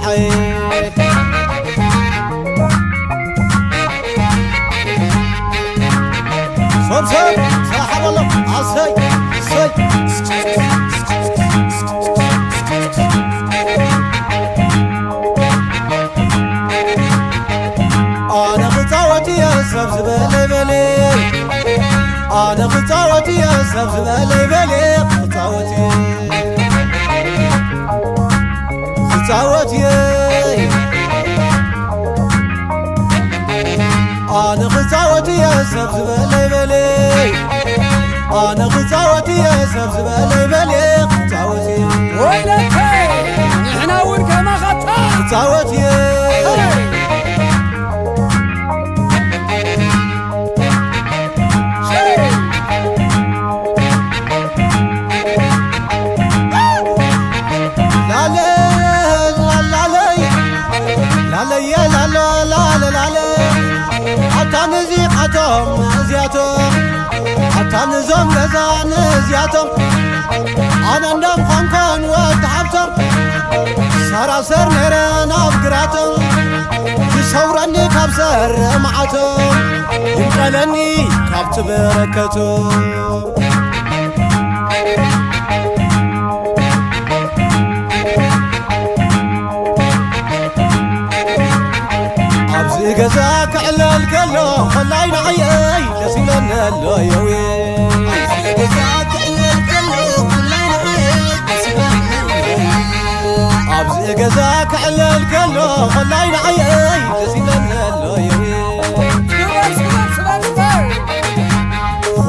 دعي صوب صاحب الله عصي أنا خطاوتي يا سبز بلي أنا خطاوتي يا سبز بلي خطاوتي أنا خطاوتي يا سبز بلي أنا خطاوتي يا سبز بلي خطاوتي ويلك نحنا وين كما خطا خطاوتي حتى نزيقتهم زياتهم حتى نزوم غزان زياتهم أنا ندم خنكون وتحبتهم سراسر نيران أفقراتهم تشورني كابسر معتهم ينقلني كابت بركتهم أبزي قزاك على القلو خلاي نعيي لسيلنا اللويوي أبزي قزاك على القلو خلاي نعيي لسيلنا اللويوي أبزي قزاك على القلو خلاي نعيي لسيلنا اللويوي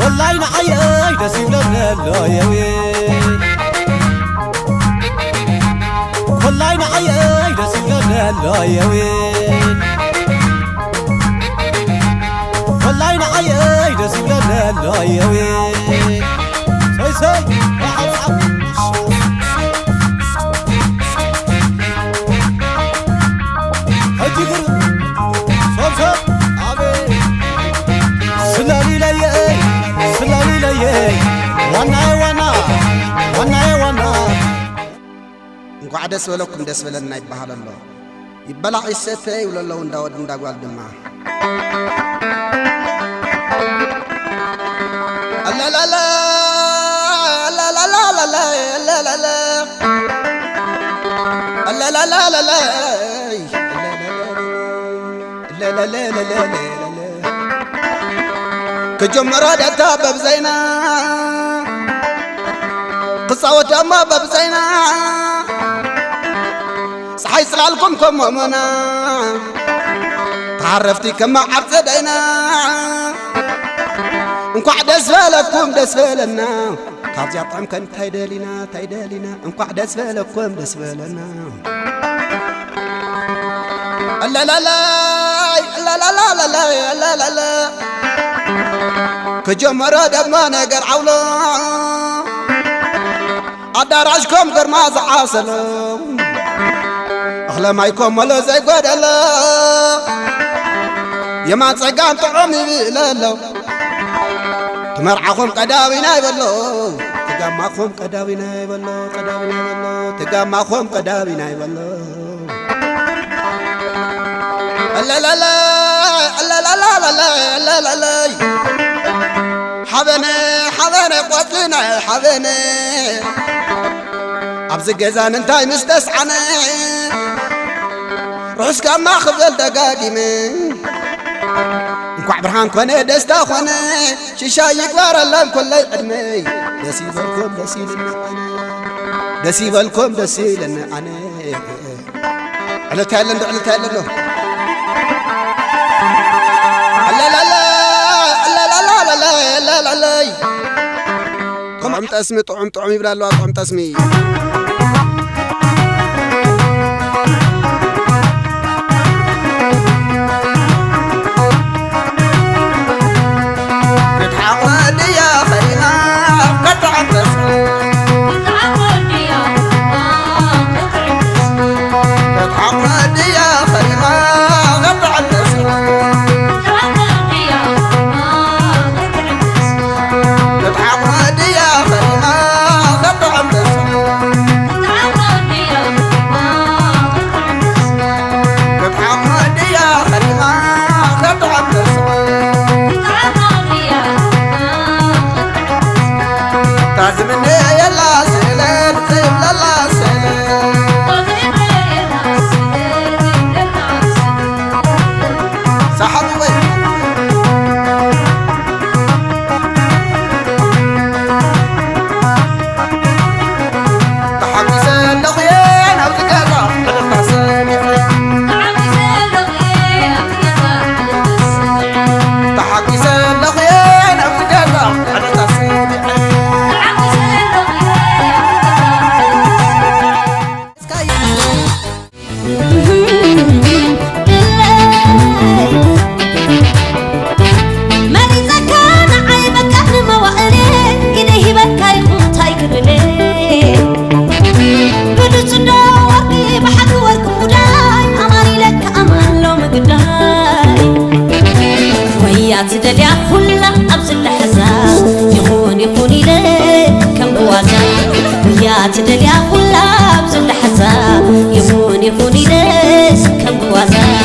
خلاي نعيي لسيلنا اللويوي خلاي نعيي لسيلنا اللويوي والله نعيي دسبلنا اللويوي سي هجي قرب صوب عبي سلالي لي وانا እንኳዕ ደስ በለኩም ደስ በለና ይባሃል ኣሎ ይበላዕ ይሰተይ ወለለው እንዳወድ እንዳጓል ድማ لا لا لا لا لا لا لا لا لا لا لا لا لا لا لا لا لا لا كجمرة دتا ببزينا قصة دما ببزينا صحي سلالكم كمومنا تعرفتي كما عبتدينا እንኳዕ ደስ በለኩም ደስ በለና ካብዚያ ጣዕምከን ታይደሊና እንኳዕ ደስ በለኩም ደስ በለና አላላላ ከጀመረ ደግሞ ነገር ዓውሎ ኣዳራሽኩም ግርማ ዝዓሰሎ እኽለማይኮም መሎ ዘይጐደሎ የማን ጸጋም ጥዑም ይብለሎ تمرعكم قداوينا يبلو تجمعكم قداوينا يبلو تجمعكم قداوينا يبلو لا لا لا لا لا لا لا لا لا حبنا قتلنا حبنا أبز جزان انتاي مستسعنا روس كما خذل دقاقي من እንኳዕ ብርሃን ኮነ ደስታ ኮነ ሽሻ ይግባረለን ኩለይ ዕድመይ ደስ ይበልኩም ደስ ይለና ኣነ ደስ ይበልኩም ደስ ይለና ኣነ ዕለታ ያለን ዕለታ ያለን ነው አላላላ አላላላ አላላላ طعم ጠስሚ طعم ይብላሉ طعم ጠስሚ تدليا كلها بزل حساب يكون يدس كم بوازا